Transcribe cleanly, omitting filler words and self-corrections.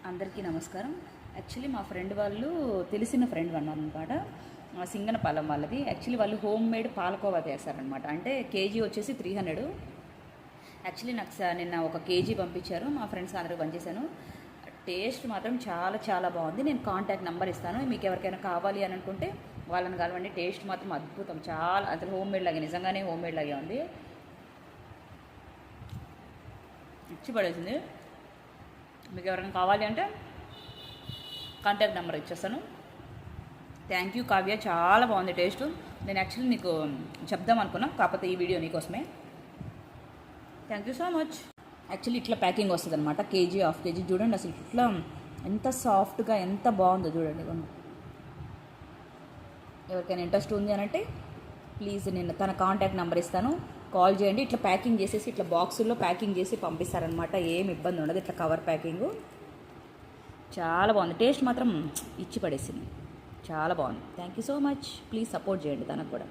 అందరికీ నమస్కారం. యాక్చువల్లీ మా ఫ్రెండ్ వాళ్ళు తెలిసిన ఫ్రెండ్ అన్నారనమాట. సింగనపాలెం వాళ్ళది. యాక్చువల్లీ వాళ్ళు హోమ్ మేడ్ పాలకోవా చేస్తారనమాట. అంటే కేజీ వచ్చేసి 300. యాక్చువల్లీ నాకు నిన్న ఒక కేజీ పంపించారు. మా ఫ్రెండ్స్ అందరికి పనిచేశాను. టేస్ట్ మాత్రం చాలా చాలా బాగుంది. నేను కాంటాక్ట్ నెంబర్ ఇస్తాను. మీకు ఎవరికైనా కావాలి అని అనుకుంటే వాళ్ళని కలవండి. టేస్ట్ మాత్రం అద్భుతం. చాలా అసలు హోమ్ మేడ్ లాగే, నిజంగానే హోమ్ మేడ్ లాగే ఉంది. ఇచ్చి పడేసింది. మీకు ఎవరైనా కావాలి అంటే కాంటాక్ట్ నెంబర్ ఇచ్చేస్తాను. థ్యాంక్ యూ కావ్య, చాలా బాగుంది టేస్ట్. నేను యాక్చువల్లీ నీకు చెప్దాం అనుకున్నా, కాకపోతే ఈ వీడియో నీకోసమే. Thank you so much. Actually ఇట్లా ప్యాకింగ్ వస్తుంది అనమాట. కేజీ హాఫ్ కేజీ చూడండి. అసలు ఇట్లా ఎంత సాఫ్ట్గా ఎంత బాగుందో చూడండి. ఎవరికైనా ఇంట్రెస్ట్ ఉంది అని అంటే ప్లీజ్ నేను తన కాంటాక్ట్ నెంబర్ ఇస్తాను, కాల్ చేయండి. ఇట్లా ప్యాకింగ్ చేసేసి ఇట్లా బాక్సుల్లో ప్యాకింగ్ చేసి పంపిస్తారనమాట. ఏం ఇబ్బంది ఉండదు. ఇట్లా కవర్ ప్యాకింగు చాలా బాగుంది. టేస్ట్ మాత్రం ఇచ్చి పడేసింది. చాలా బాగుంది. Thank you so much. Please support చేయండి తనకు కూడా.